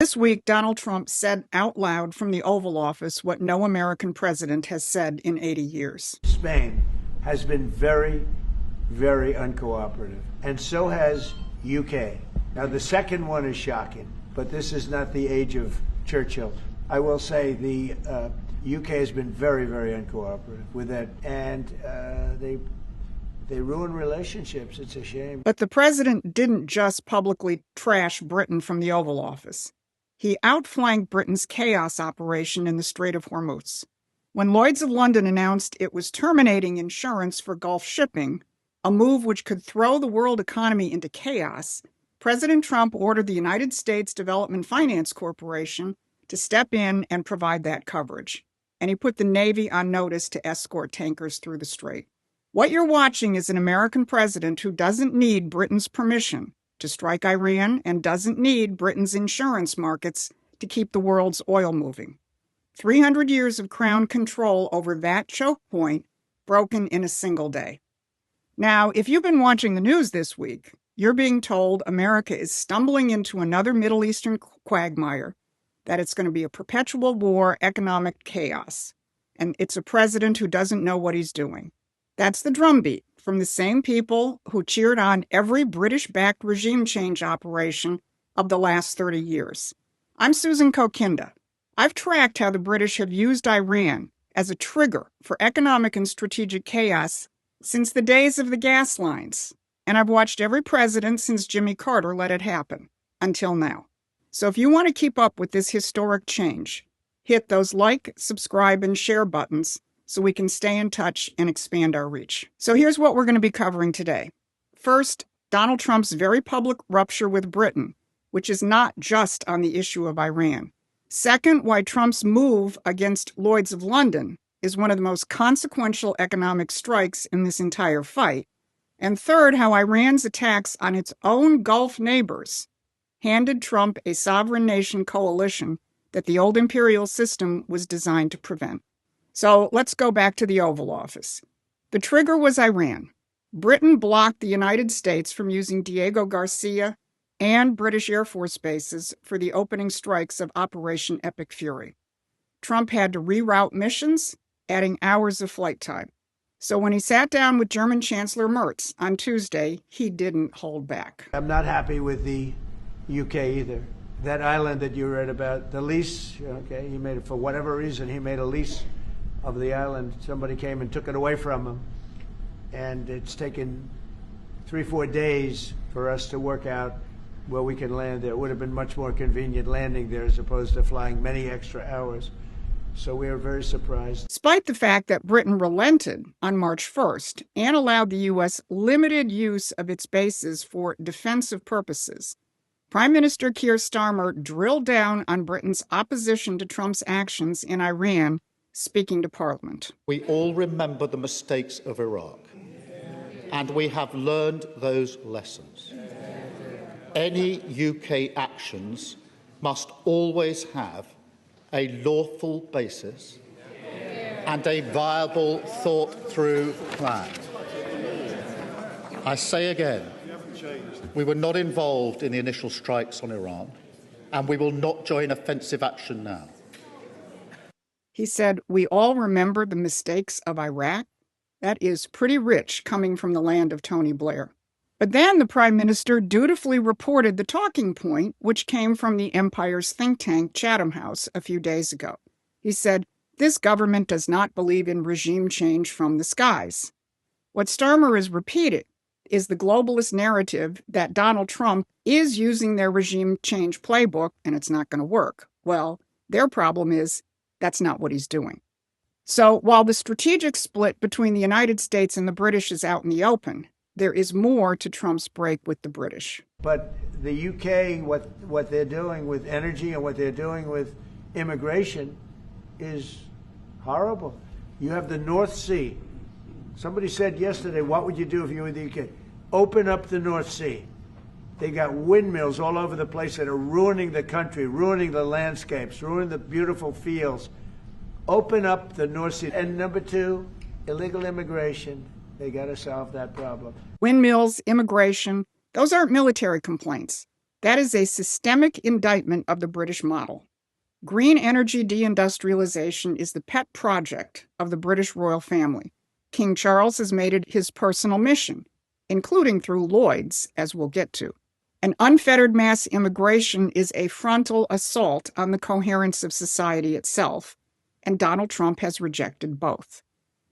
this week, Donald Trump said out loud from the Oval Office what no American president has said in 80 years. Spain has been very, very uncooperative, and so has UK. Now, the second one is shocking, but this is not the age of Churchill. I will say the UK has been very, very uncooperative with that, and they ruin relationships. It's a shame. But the president didn't just publicly trash Britain from the Oval Office. He outflanked Britain's chaos operation in the Strait of Hormuz. When Lloyd's of London announced it was terminating insurance for Gulf shipping, a move which could throw the world economy into chaos, President Trump ordered the United States Development Finance Corporation to step in and provide that coverage. And he put the Navy on notice to escort tankers through the strait. What you're watching is an American president who doesn't need Britain's permission to strike Iran and doesn't need Britain's insurance markets to keep the world's oil moving. 300 years of Crown control over that choke point broken in a single day. Now, if you've been watching the news this week, you're being told America is stumbling into another Middle Eastern quagmire, that it's going to be a perpetual war, economic chaos, and it's a president who doesn't know what he's doing. That's the drumbeat from the same people who cheered on every British-backed regime change operation of the last 30 years. I'm Susan Kokinda. I've tracked how the British have used Iran as a trigger for economic and strategic chaos since the days of the gas lines, and I've watched every president since Jimmy Carter let it happen, until now. So if you want to keep up with this historic change, hit those like, subscribe, and share buttons so we can stay in touch and expand our reach. So here's what we're going to be covering today. First, Donald Trump's very public rupture with Britain, which is not just on the issue of Iran. Second, why Trump's move against Lloyd's of London is one of the most consequential economic strikes in this entire fight. And third, how Iran's attacks on its own Gulf neighbors handed Trump a sovereign nation coalition that the old imperial system was designed to prevent. So let's go back to the Oval Office. The trigger was Iran. Britain blocked the United States from using Diego Garcia and British Air Force bases for the opening strikes of Operation Epic Fury. Trump had to reroute missions, adding hours of flight time. So when he sat down with German Chancellor Merz on Tuesday, he didn't hold back. I'm not happy with the UK either. That island that you read about, the lease, okay, he made it for whatever reason, he made a lease of the island. Somebody came and took it away from him. And it's taken 3-4 days for us to work out where we can land there. It would have been much more convenient landing there as opposed to flying many extra hours. So we are very surprised. Despite the fact that Britain relented on March 1st and allowed the U.S. limited use of its bases for defensive purposes, Prime Minister Keir Starmer drilled down on Britain's opposition to Trump's actions in Iran, speaking to Parliament. We all remember the mistakes of Iraq, and we have learned those lessons. Any UK actions must always have a lawful basis and a viable, thought-through plan. I say again, we were not involved in the initial strikes on Iran, and we will not join offensive action now. He said, "We all remember the mistakes of Iraq." That is pretty rich coming from the land of Tony Blair. But then the Prime Minister dutifully reported the talking point, which came from the Empire's think tank Chatham House a few days ago. He said, "This government does not believe in regime change from the skies." What Starmer is repeating is the globalist narrative that Donald Trump is using their regime change playbook and it's not going to work. Well, their problem is that's not what he's doing. So while the strategic split between the United States and the British is out in the open, there is more to Trump's break with the British. But the UK, what they're doing with energy and what they're doing with immigration is horrible. You have the North Sea. Somebody said yesterday, what would you do if you were the UK? Open up the North Sea. They got windmills all over the place that are ruining the country, ruining the landscapes, ruining the beautiful fields. Open up the North Sea. And number two, illegal immigration. They got to solve that problem. Windmills, immigration, those aren't military complaints. That is a systemic indictment of the British model. Green energy deindustrialization is the pet project of the British royal family. King Charles has made it his personal mission, including through Lloyd's, as we'll get to. An unfettered mass immigration is a frontal assault on the coherence of society itself, and Donald Trump has rejected both.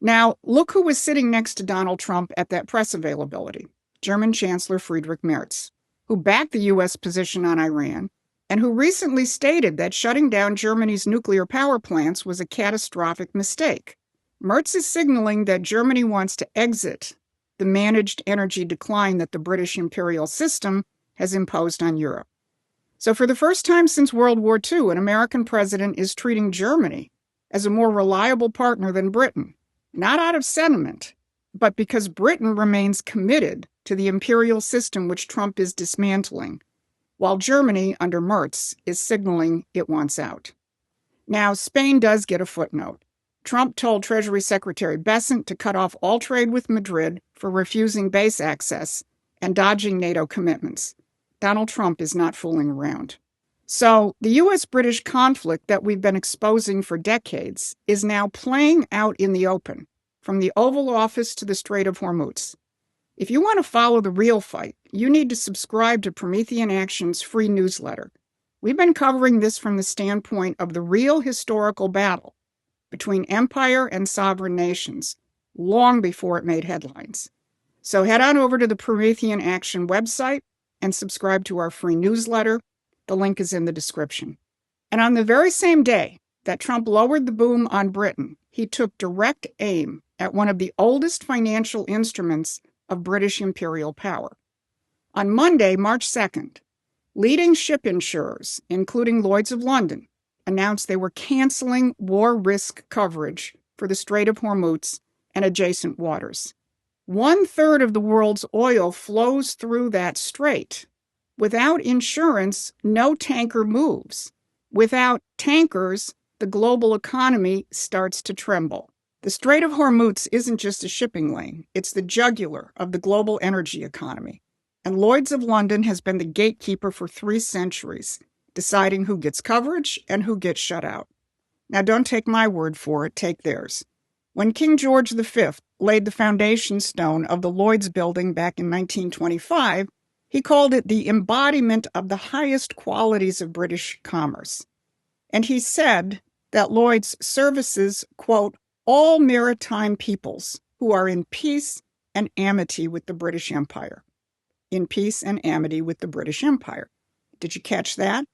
Now, look who was sitting next to Donald Trump at that press availability, German Chancellor Friedrich Merz, who backed the U.S. position on Iran, and who recently stated that shutting down Germany's nuclear power plants was a catastrophic mistake. Merz is signaling that Germany wants to exit the managed energy decline that the British imperial system has imposed on Europe. So for the first time since World War II, an American president is treating Germany as a more reliable partner than Britain, not out of sentiment, but because Britain remains committed to the imperial system which Trump is dismantling, while Germany, under Merz, is signaling it wants out. Now, Spain does get a footnote. Trump told Treasury Secretary Bessent to cut off all trade with Madrid for refusing base access and dodging NATO commitments. Donald Trump is not fooling around. So the U.S.-British conflict that we've been exposing for decades is now playing out in the open, from the Oval Office to the Strait of Hormuz. If you want to follow the real fight, you need to subscribe to Promethean Action's free newsletter. We've been covering this from the standpoint of the real historical battle between empire and sovereign nations, long before it made headlines. So head on over to the Promethean Action website and subscribe to our free newsletter. The link is in the description. And on the very same day that Trump lowered the boom on Britain, he took direct aim at one of the oldest financial instruments of British imperial power. On Monday, March 2nd, leading ship insurers, including Lloyd's of London, announced they were canceling war risk coverage for the Strait of Hormuz and adjacent waters. 1/3 of the world's oil flows through that strait. Without insurance, no tanker moves. Without tankers, the global economy starts to tremble. The Strait of Hormuz isn't just a shipping lane, it's the jugular of the global energy economy. And Lloyd's of London has been the gatekeeper for 3 centuries, deciding who gets coverage and who gets shut out. Now, don't take my word for it, take theirs. When King George V laid the foundation stone of the Lloyd's building back in 1925, he called it the embodiment of the highest qualities of British commerce. And he said that Lloyd's services, quote, all maritime peoples who are in peace and amity with the British Empire. In peace and amity with the British Empire. Did you catch that?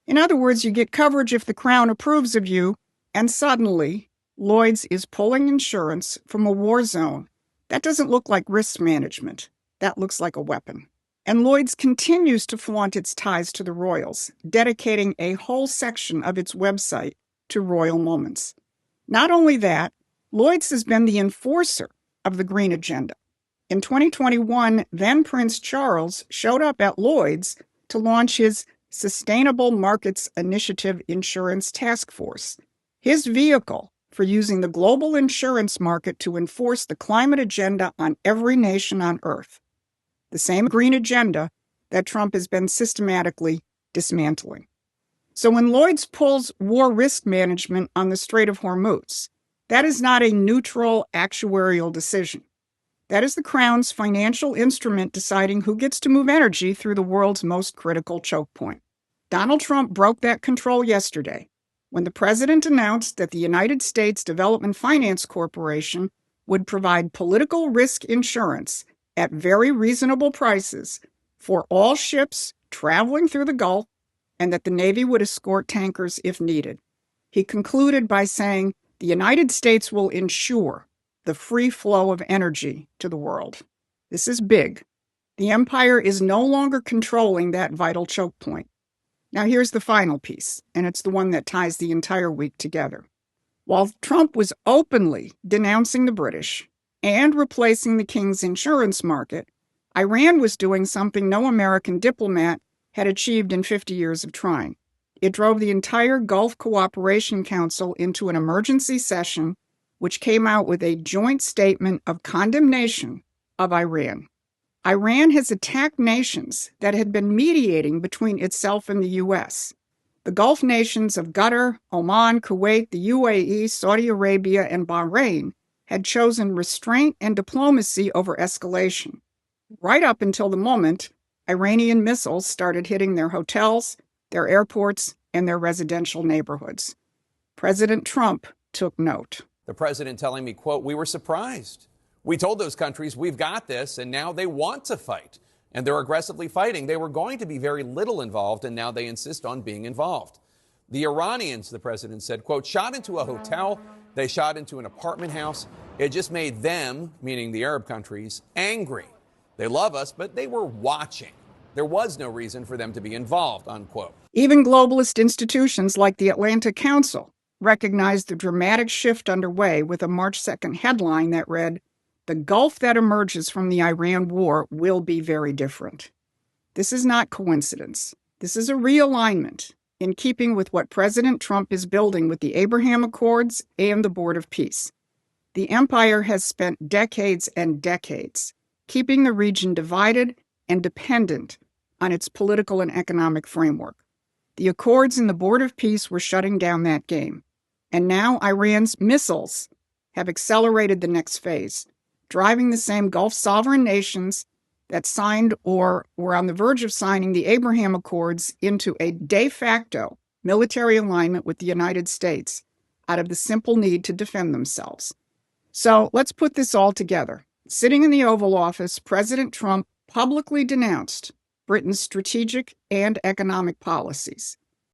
In other words, you get coverage if the Crown approves of you, and suddenly Lloyd's is pulling insurance from a war zone. That doesn't look like risk management. That looks like a weapon. And Lloyd's continues to flaunt its ties to the royals, dedicating a whole section of its website to royal moments. Not only that, Lloyd's has been the enforcer of the green agenda. In 2021, then Prince Charles showed up at Lloyd's to launch his Sustainable Markets Initiative Insurance Task Force, his vehicle for using the global insurance market to enforce the climate agenda on every nation on Earth. The same green agenda that Trump has been systematically dismantling. So when Lloyd's pulls war risk management on the Strait of Hormuz, that is not a neutral actuarial decision. That is the Crown's financial instrument deciding who gets to move energy through the world's most critical choke point. Donald Trump broke that control yesterday when the president announced that the United States Development Finance Corporation would provide political risk insurance at very reasonable prices for all ships traveling through the Gulf, and that the Navy would escort tankers if needed. He concluded by saying, the United States will ensure the free flow of energy to the world. This is big. The empire is no longer controlling that vital choke point. Now here's the final piece, and it's the one that ties the entire week together. While Trump was openly denouncing the British and replacing the king's insurance market, Iran was doing something no American diplomat had achieved in 50 years of trying. It drove the entire Gulf Cooperation Council into an emergency session, which came out with a joint statement of condemnation of Iran. Iran has attacked nations that had been mediating between itself and the U.S. The Gulf nations of Qatar, Oman, Kuwait, the UAE, Saudi Arabia, and Bahrain had chosen restraint and diplomacy over escalation, right up until the moment Iranian missiles started hitting their hotels, their airports, and their residential neighborhoods. President Trump took note. The president telling me, quote, "We were surprised. We told those countries we've got this, and now they want to fight. And they're aggressively fighting. They were going to be very little involved, and now they insist on being involved." The Iranians, the president said, quote, "shot into a hotel. They shot into an apartment house. It just made them," meaning the Arab countries, "angry. They love us, but they were watching. There was no reason for them to be involved," unquote. Even globalist institutions like the Atlantic Council recognized the dramatic shift underway with a March 2nd headline that read, "The Gulf that emerges from the Iran war will be very different." This is not coincidence. This is a realignment in keeping with what President Trump is building with the Abraham Accords and the Board of Peace. The empire has spent decades and decades keeping the region divided and dependent on its political and economic framework. The Accords and the Board of Peace were shutting down that game. And now Iran's missiles have accelerated the next phase, driving the same Gulf sovereign nations that signed or were on the verge of signing the Abraham Accords into a de facto military alignment with the United States out of the simple need to defend themselves. So let's put this all together. Sitting in the Oval Office, President Trump publicly denounced Britain's strategic and economic policies.